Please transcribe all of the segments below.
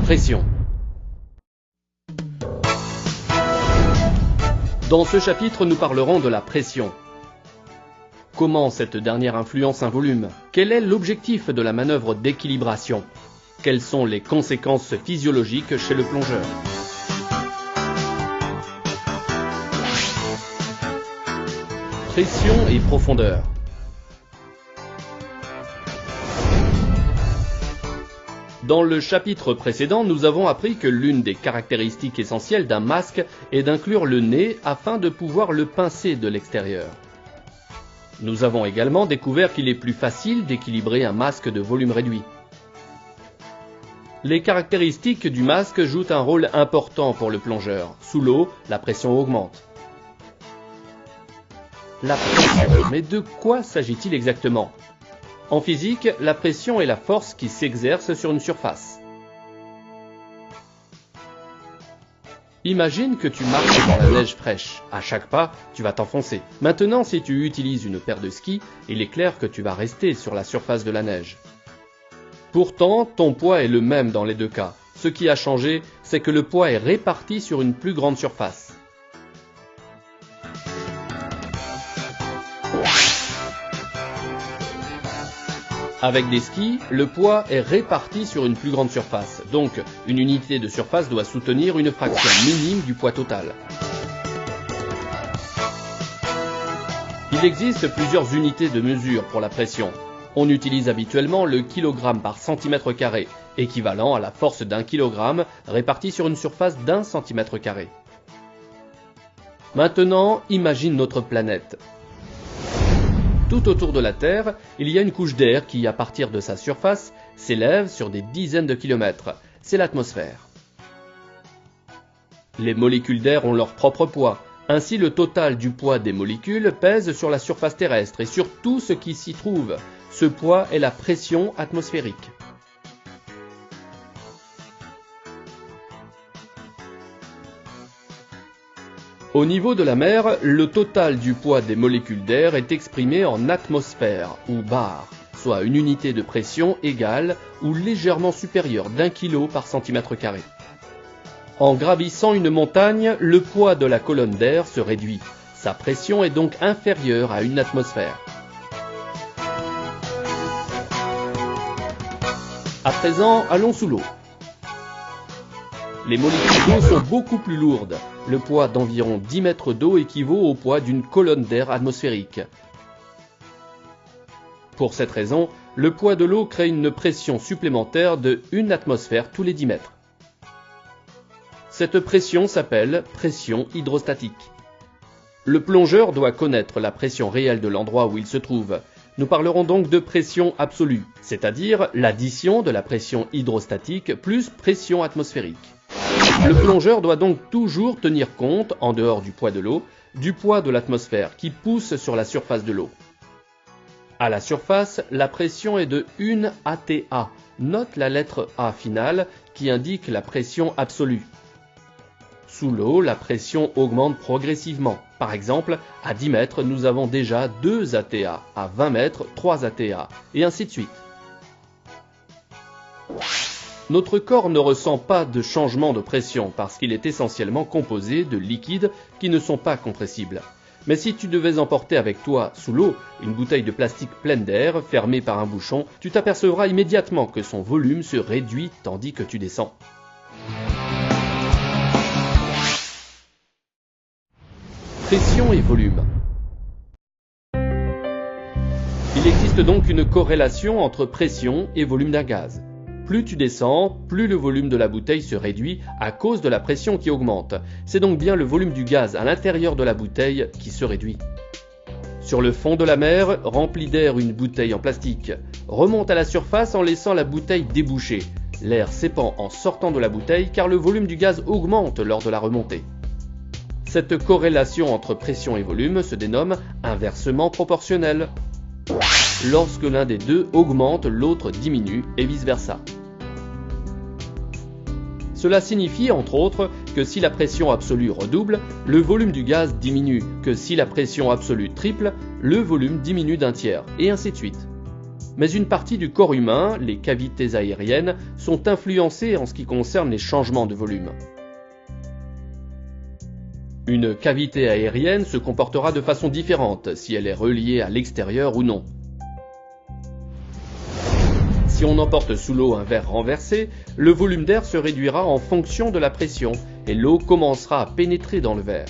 pression. Dans ce chapitre, nous parlerons de la pression. Comment cette dernière influence un volume? Quel est l'objectif de la manœuvre d'équilibration? Quelles sont les conséquences physiologiques chez le plongeur? Pression et profondeur. Dans le chapitre précédent, nous avons appris que l'une des caractéristiques essentielles d'un masque est d'inclure le nez afin de pouvoir le pincer de l'extérieur. Nous avons également découvert qu'il est plus facile d'équilibrer un masque de volume réduit. Les caractéristiques du masque jouent un rôle important pour le plongeur. Sous l'eau, la pression augmente. La pression. Mais de quoi s'agit-il exactement? En physique, la pression est la force qui s'exerce sur une surface. Imagine que tu marches dans la neige fraîche. À chaque pas, tu vas t'enfoncer. Maintenant, si tu utilises une paire de skis, il est clair que tu vas rester sur la surface de la neige. Pourtant, ton poids est le même dans les deux cas. Ce qui a changé, c'est que le poids est réparti sur une plus grande surface. Avec des skis, le poids est réparti sur une plus grande surface, donc une unité de surface doit soutenir une fraction minime du poids total. Il existe plusieurs unités de mesure pour la pression. On utilise habituellement le kilogramme par centimètre carré, équivalent à la force d'un kilogramme répartie sur une surface d'1 centimètre carré. Maintenant, imagine notre planète. Tout autour de la Terre, il y a une couche d'air qui, à partir de sa surface, s'élève sur des dizaines de kilomètres. C'est l'atmosphère. Les molécules d'air ont leur propre poids. Ainsi, le total du poids des molécules pèse sur la surface terrestre et sur tout ce qui s'y trouve. Ce poids est la pression atmosphérique. Au niveau de la mer, le total du poids des molécules d'air est exprimé en atmosphère ou bar, soit une unité de pression égale ou légèrement supérieure d'1 kg par centimètre carré. En gravissant une montagne, le poids de la colonne d'air se réduit. Sa pression est donc inférieure à une atmosphère. À présent, allons sous l'eau. Les molécules d'eau sont beaucoup plus lourdes. Le poids d'environ 10 mètres d'eau équivaut au poids d'une colonne d'air atmosphérique. Pour cette raison, le poids de l'eau crée une pression supplémentaire de 1 atmosphère tous les 10 mètres. Cette pression s'appelle pression hydrostatique. Le plongeur doit connaître la pression réelle de l'endroit où il se trouve. Nous parlerons donc de pression absolue, c'est-à-dire l'addition de la pression hydrostatique plus pression atmosphérique. Le plongeur doit donc toujours tenir compte, en dehors du poids de l'eau, du poids de l'atmosphère qui pousse sur la surface de l'eau. À la surface, la pression est de 1 ATA. Note la lettre A finale qui indique la pression absolue. Sous l'eau, la pression augmente progressivement. Par exemple, à 10 mètres, nous avons déjà 2 ATA, à 20 mètres, 3 ATA, et ainsi de suite. Notre corps ne ressent pas de changement de pression parce qu'il est essentiellement composé de liquides qui ne sont pas compressibles. Mais si tu devais emporter avec toi, sous l'eau, une bouteille de plastique pleine d'air, fermée par un bouchon, tu t'apercevras immédiatement que son volume se réduit tandis que tu descends. Pression et volume. Il existe donc une corrélation entre pression et volume d'un gaz. Plus tu descends, plus le volume de la bouteille se réduit à cause de la pression qui augmente. C'est donc bien le volume du gaz à l'intérieur de la bouteille qui se réduit. Sur le fond de la mer, rempli d'air une bouteille en plastique remonte à la surface en laissant la bouteille débouchée. L'air s'épand en sortant de la bouteille car le volume du gaz augmente lors de la remontée. Cette corrélation entre pression et volume se dénomme inversement proportionnelle. Lorsque l'un des deux augmente, l'autre diminue et vice-versa. Cela signifie, entre autres, que si la pression absolue redouble, le volume du gaz diminue, que si la pression absolue triple, le volume diminue d'un tiers, et ainsi de suite. Mais une partie du corps humain, les cavités aériennes, sont influencées en ce qui concerne les changements de volume. Une cavité aérienne se comportera de façon différente si elle est reliée à l'extérieur ou non. Si on emporte sous l'eau un verre renversé, le volume d'air se réduira en fonction de la pression et l'eau commencera à pénétrer dans le verre.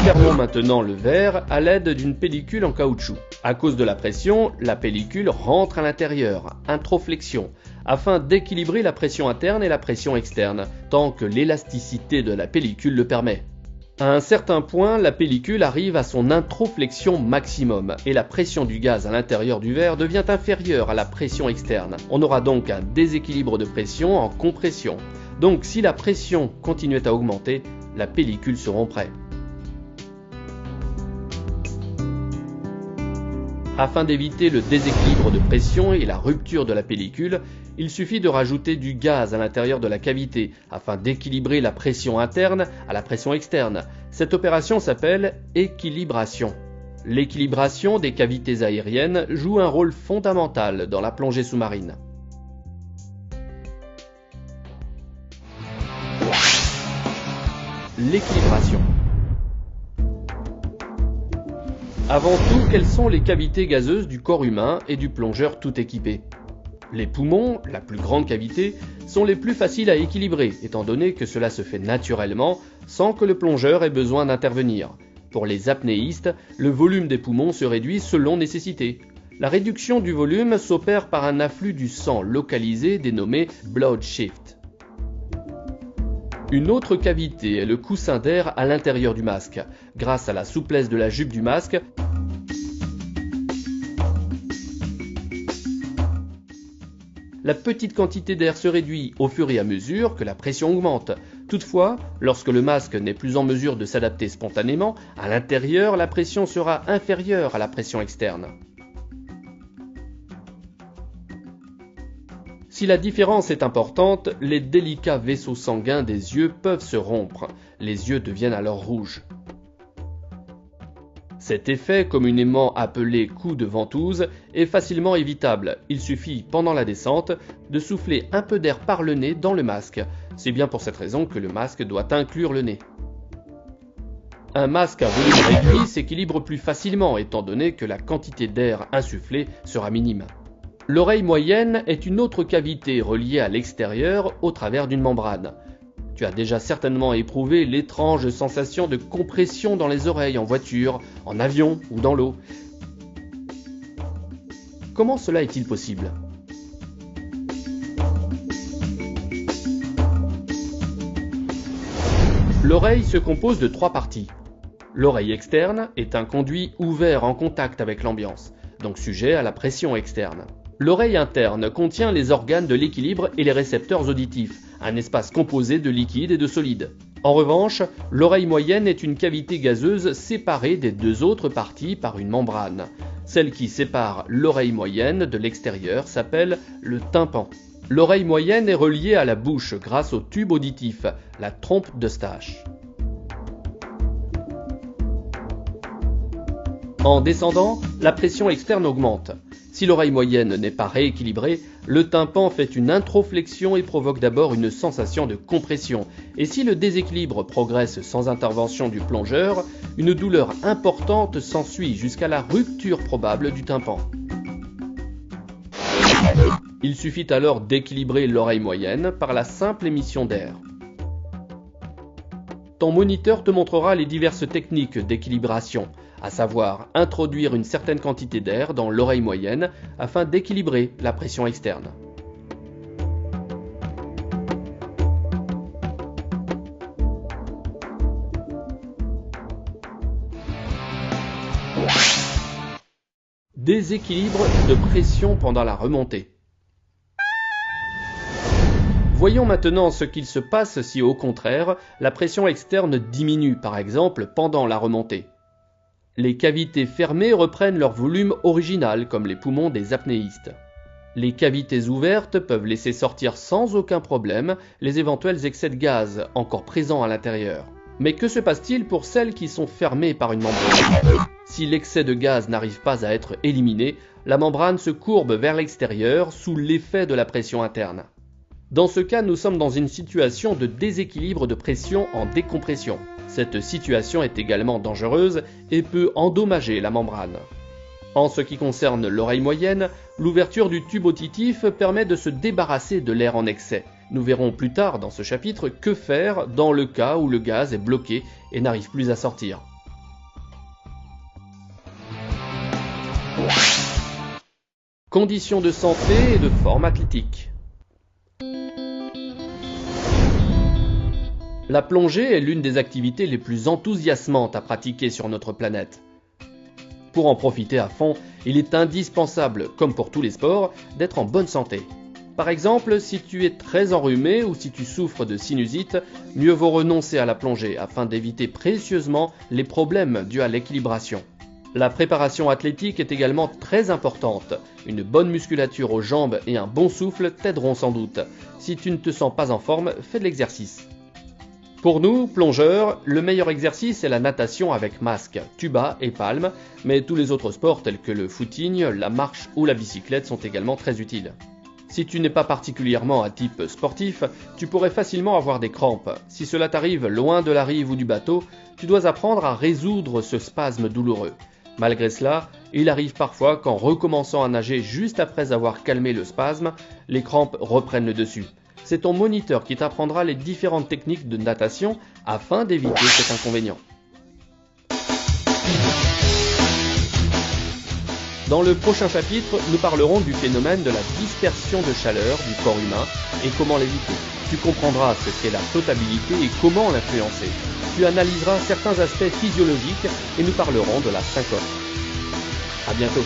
Fermons maintenant le verre à l'aide d'une pellicule en caoutchouc. À cause de la pression, la pellicule rentre à l'intérieur, introflexion, afin d'équilibrer la pression interne et la pression externe, tant que l'élasticité de la pellicule le permet. À un certain point, la pellicule arrive à son introflexion maximum et la pression du gaz à l'intérieur du verre devient inférieure à la pression externe. On aura donc un déséquilibre de pression en compression. Donc si la pression continuait à augmenter, la pellicule se romprait. Afin d'éviter le déséquilibre de pression et la rupture de la pellicule, il suffit de rajouter du gaz à l'intérieur de la cavité afin d'équilibrer la pression interne à la pression externe. Cette opération s'appelle équilibration. L'équilibration des cavités aériennes joue un rôle fondamental dans la plongée sous-marine. L'équilibration. Avant tout, quelles sont les cavités gazeuses du corps humain et du plongeur tout équipé? Les poumons, la plus grande cavité, sont les plus faciles à équilibrer, étant donné que cela se fait naturellement, sans que le plongeur ait besoin d'intervenir. Pour les apnéistes, le volume des poumons se réduit selon nécessité. La réduction du volume s'opère par un afflux du sang localisé dénommé blood shift. Une autre cavité est le coussin d'air à l'intérieur du masque. Grâce à la souplesse de la jupe du masque, la petite quantité d'air se réduit au fur et à mesure que la pression augmente. Toutefois, lorsque le masque n'est plus en mesure de s'adapter spontanément, à l'intérieur, la pression sera inférieure à la pression externe. Si la différence est importante, les délicats vaisseaux sanguins des yeux peuvent se rompre. Les yeux deviennent alors rouges. Cet effet, communément appelé coup de ventouse, est facilement évitable. Il suffit, pendant la descente, de souffler un peu d'air par le nez dans le masque. C'est bien pour cette raison que le masque doit inclure le nez. Un masque à volume réduit s'équilibre plus facilement, étant donné que la quantité d'air insufflé sera minime. L'oreille moyenne est une autre cavité reliée à l'extérieur au travers d'une membrane. Tu as déjà certainement éprouvé l'étrange sensation de compression dans les oreilles en voiture, en avion ou dans l'eau. Comment cela est-il possible ? L'oreille se compose de 3 parties. L'oreille externe est un conduit ouvert en contact avec l'ambiance, donc sujet à la pression externe. L'oreille interne contient les organes de l'équilibre et les récepteurs auditifs, un espace composé de liquide et de solide. En revanche, l'oreille moyenne est une cavité gazeuse séparée des 2 autres parties par une membrane. Celle qui sépare l'oreille moyenne de l'extérieur s'appelle le tympan. L'oreille moyenne est reliée à la bouche grâce au tube auditif, la trompe d'Eustache. En descendant, la pression externe augmente. Si l'oreille moyenne n'est pas rééquilibrée, le tympan fait une introflexion et provoque d'abord une sensation de compression. Et si le déséquilibre progresse sans intervention du plongeur, une douleur importante s'ensuit jusqu'à la rupture probable du tympan. Il suffit alors d'équilibrer l'oreille moyenne par la simple émission d'air. Ton moniteur te montrera les diverses techniques d'équilibration, à savoir introduire une certaine quantité d'air dans l'oreille moyenne afin d'équilibrer la pression externe. Déséquilibre de pression pendant la remontée. Voyons maintenant ce qu'il se passe si au contraire, la pression externe diminue par exemple pendant la remontée. Les cavités fermées reprennent leur volume original comme les poumons des apnéistes. Les cavités ouvertes peuvent laisser sortir sans aucun problème les éventuels excès de gaz encore présents à l'intérieur. Mais que se passe-t-il pour celles qui sont fermées par une membrane? Si l'excès de gaz n'arrive pas à être éliminé, la membrane se courbe vers l'extérieur sous l'effet de la pression interne. Dans ce cas, nous sommes dans une situation de déséquilibre de pression en décompression. Cette situation est également dangereuse et peut endommager la membrane. En ce qui concerne l'oreille moyenne, l'ouverture du tube auditif permet de se débarrasser de l'air en excès. Nous verrons plus tard dans ce chapitre que faire dans le cas où le gaz est bloqué et n'arrive plus à sortir. Conditions de santé et de forme athlétique. La plongée est l'une des activités les plus enthousiasmantes à pratiquer sur notre planète. Pour en profiter à fond, il est indispensable, comme pour tous les sports, d'être en bonne santé. Par exemple, si tu es très enrhumé ou si tu souffres de sinusite, mieux vaut renoncer à la plongée afin d'éviter précieusement les problèmes dus à l'équilibration. La préparation athlétique est également très importante. Une bonne musculature aux jambes et un bon souffle t'aideront sans doute. Si tu ne te sens pas en forme, fais de l'exercice. Pour nous, plongeurs, le meilleur exercice est la natation avec masque, tuba et palme, mais tous les autres sports tels que le footing, la marche ou la bicyclette sont également très utiles. Si tu n'es pas particulièrement à type sportif, tu pourrais facilement avoir des crampes. Si cela t'arrive loin de la rive ou du bateau, tu dois apprendre à résoudre ce spasme douloureux. Malgré cela, il arrive parfois qu'en recommençant à nager juste après avoir calmé le spasme, les crampes reprennent le dessus. C'est ton moniteur qui t'apprendra les différentes techniques de natation afin d'éviter cet inconvénient. Dans le prochain chapitre, nous parlerons du phénomène de la dispersion de chaleur du corps humain et comment l'éviter. Tu comprendras ce qu'est la flottabilité et comment l'influencer. Tu analyseras certains aspects physiologiques et nous parlerons de la syncope. À bientôt.